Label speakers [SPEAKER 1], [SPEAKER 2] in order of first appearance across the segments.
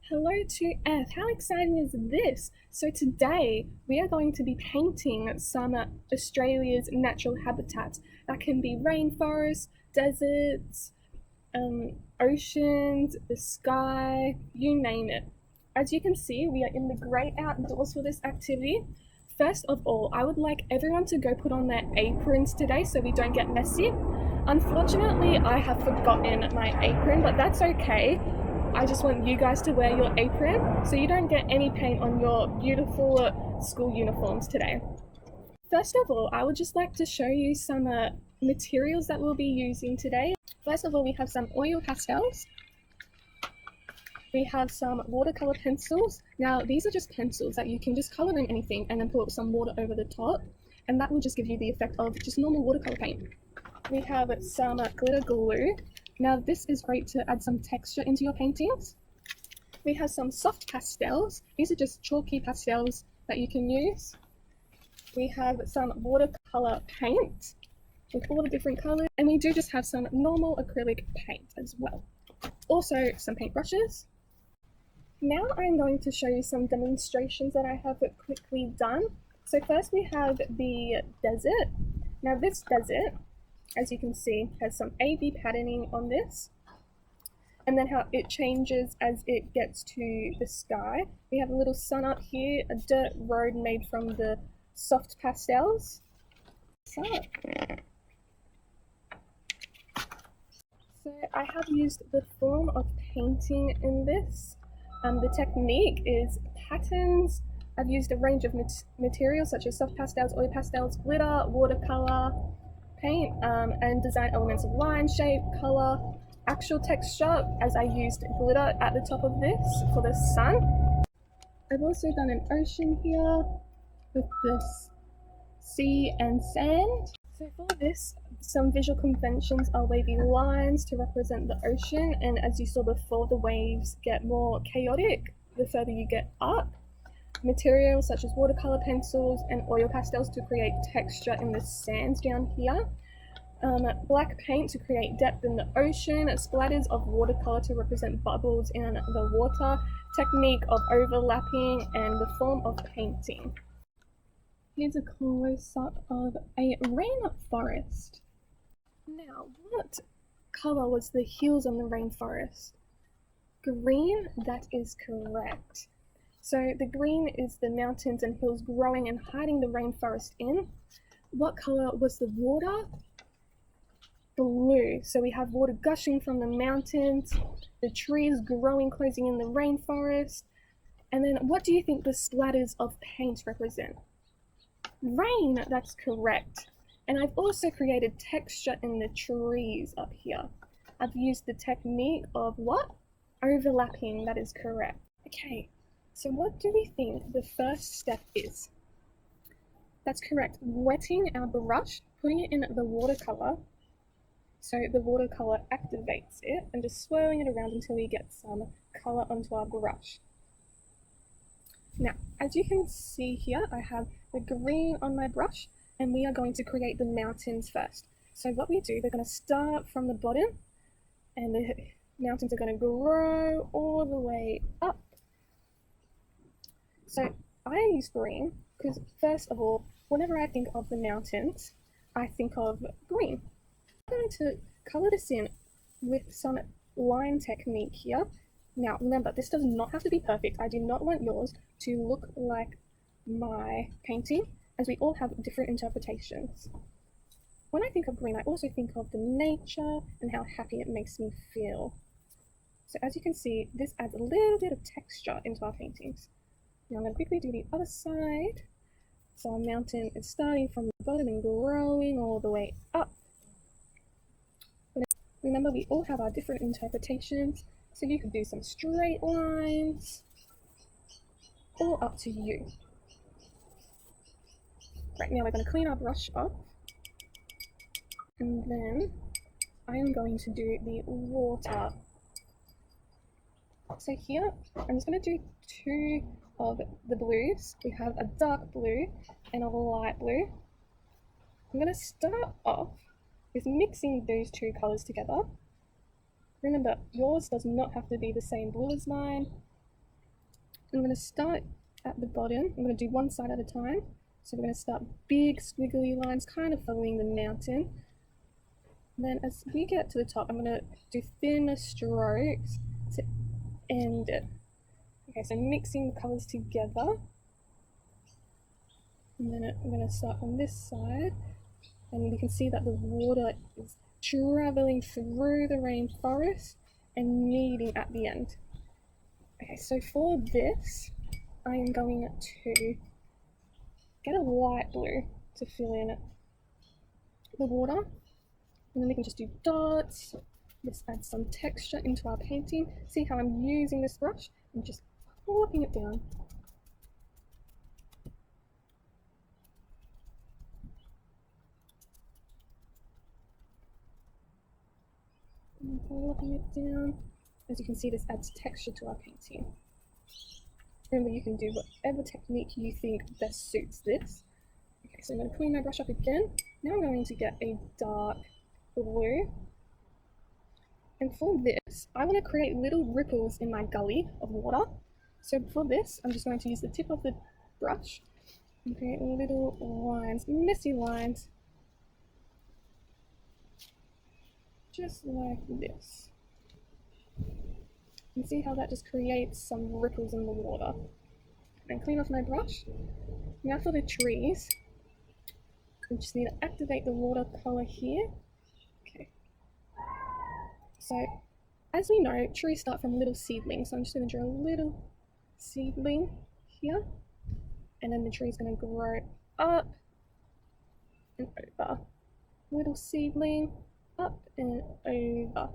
[SPEAKER 1] Hello to Earth. How exciting is this? So today we are going to be painting some Australia's natural habitats. That can be rainforests, deserts, oceans, the sky, you name it. As you can see, we are in the great outdoors for this activity. First of all, I would like everyone to go put on their aprons today so we don't get messy. Unfortunately, I have forgotten my apron, but that's okay. I just want you guys to wear your apron so you don't get any paint on your beautiful school uniforms today. First of all, I would just like to show you some materials that we'll be using today. First of all, we have some oil pastels. We have some watercolor pencils. Now, these are just pencils that you can just color in anything and then put some water over the top, and that will just give you the effect of just normal watercolor paint. We have some glitter glue. Now, this is great to add some texture into your paintings. We have some soft pastels. These are just chalky pastels that you can use. We have some watercolor paint with all the different colors, and we do just have some normal acrylic paint as well. Also, some paintbrushes. Now I'm going to show you some demonstrations that I have quickly done. So first we have the desert. Now this desert, as you can see, has some A-B patterning on this, and then how it changes as it gets to the sky. We have a little sun up here, a dirt road made from the soft pastels. So I have used the form of painting in this. The technique is patterns. I've used a range of materials such as soft pastels, oil pastels, glitter, watercolor, paint, and design elements of line, shape, color, actual texture, as I used glitter at the top of this for the sun. I've also done an ocean here with this sea and sand. So for this, some visual conventions are wavy lines to represent the ocean, and as you saw before, the waves get more chaotic the further you get up. Materials such as watercolor pencils and oil pastels to create texture in the sands down here. Black paint to create depth in the ocean, splatters of watercolor to represent bubbles in the water, technique of overlapping, and the form of painting. Here's a close-up of a rainforest. Now, what color was the hills on the rainforest? Green? That is correct. So the green is the mountains and hills growing and hiding the rainforest in. What color was the water? Blue. So we have water gushing from the mountains, the trees growing, closing in the rainforest. And then what do you think the splatters of paint represent? Rain, that's correct. And I've also created texture in the trees up here. I've used the technique of what? Overlapping, that is correct. Okay, so what do we think the first step is? That's correct, wetting our brush, putting it in the watercolor, so the watercolor activates it, and just swirling it around until we get some color onto our brush. Now, as you can see here, I have the green on my brush, and we are going to create the mountains first. So what we do, we're going to start from the bottom, and the mountains are going to grow all the way up. So I use green because, first of all, whenever I think of the mountains, I think of green. I'm going to color this in with some line technique here. Now, remember, this does not have to be perfect. I do not want yours to look like my painting, as we all have different interpretations. When I think of green, I also think of the nature and how happy it makes me feel. So as you can see, this adds a little bit of texture into our paintings. Now I'm going to quickly do the other side. So our mountain is starting from the bottom and growing all the way up. Remember, we all have our different interpretations. So you could do some straight lines, all up to you. Right, now we're going to clean our brush up, and then I am going to do the water. So here, I'm just going to do two of the blues. We have a dark blue and a light blue. I'm going to start off with mixing those two colors together. Remember, yours does not have to be the same blue as mine. I'm going to start at the bottom. I'm going to do one side at a time. So we're going to start big squiggly lines, kind of following the mountain. And then as we get to the top, I'm going to do thinner strokes to end it. Okay, so mixing the colours together. And then I'm going to start on this side. And you can see that the water is travelling through the rainforest and meeting at the end. Okay, so for this, I am going to get a light blue to fill in the water. And then we can just do dots. Just add some texture into our painting. See how I'm using this brush and just plopping it down. And plopping it down. As you can see, this adds texture to our painting. Remember, you can do whatever technique you think best suits this. Okay, so I'm going to clean my brush up again. Now I'm going to get a dark blue. And for this, I want to create little ripples in my gully of water. So for this, I'm just going to use the tip of the brush and create little lines, messy lines, just like this. You can see how that just creates some ripples in the water. And clean off my brush. Now for the trees, we just need to activate the watercolor here. Okay. So, as we know, trees start from little seedlings. So I'm just going to draw a little seedling here. And then the tree's going to grow up and over. Little seedling, up and over.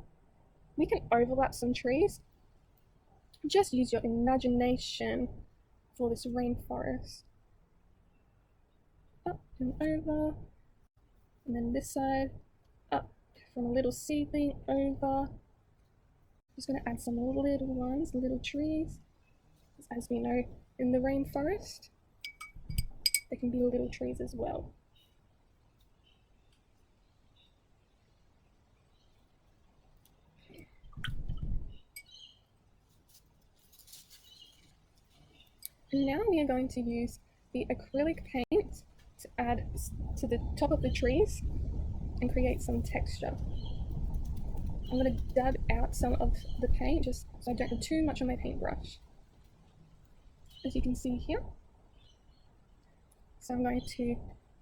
[SPEAKER 1] We can overlap some trees. Just use your imagination for this rainforest. Up and over. And then this side, up from a little seedling over. Just going to add some little ones, little trees. As we know, in the rainforest, there can be little trees as well. And now we are going to use the acrylic paint to add to the top of the trees and create some texture. I'm going to dab out some of the paint just so I don't have too much on my paintbrush. As you can see here. So I'm going to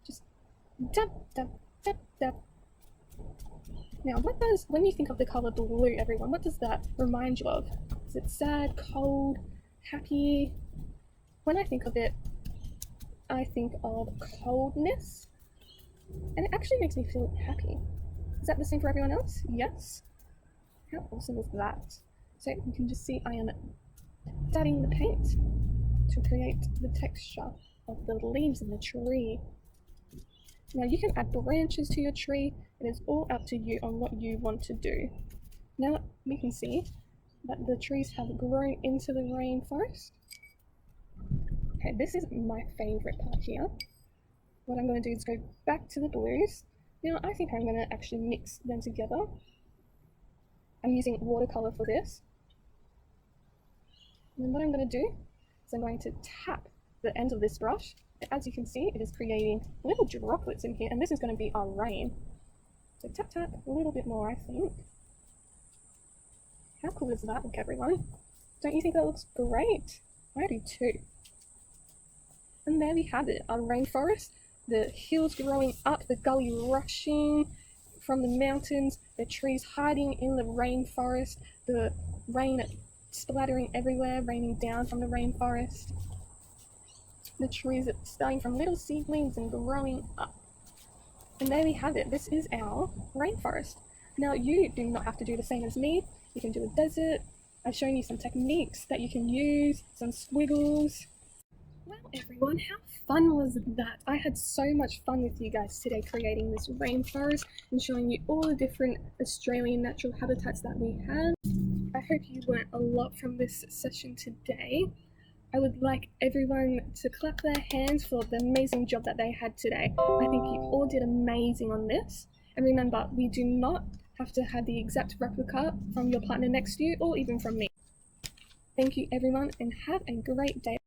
[SPEAKER 1] just dab, dab, dab, dab. Now, when you think of the color blue, everyone, what does that remind you of? Is it sad, cold, happy? When I think of it, I think of coldness, and it actually makes me feel happy. Is that the same for everyone else? Yes? How awesome is that? So you can just see I am dabbing the paint to create the texture of the leaves in the tree. Now you can add branches to your tree. It is all up to you on what you want to do. Now we can see that the trees have grown into the rainforest. Okay, this is my favourite part here. What I'm going to do is go back to the blues. Now I think I'm going to actually mix them together. I'm using watercolour for this. And then what I'm going to do is I'm going to tap the end of this brush. As you can see, it is creating little droplets in here, and this is going to be our rain. So tap tap a little bit more, I think. How cool does that look, everyone? Don't you think that looks great? I do too. And there we have it, our rainforest. The hills growing up, the gully rushing from the mountains, the trees hiding in the rainforest, the rain splattering everywhere, raining down from the rainforest. The trees starting from little seedlings and growing up. And there we have it. This is our rainforest. Now you do not have to do the same as me. You can do a desert. I've shown you some techniques that you can use, some squiggles. Well, everyone, how fun was that? I had so much fun with you guys today creating this rainforest and showing you all the different Australian natural habitats that we have. I hope you learnt a lot from this session today. I would like everyone to clap their hands for the amazing job that they had today. I think you all did amazing on this. And remember, we do not have to have the exact replica from your partner next to you or even from me. Thank you everyone and have a great day.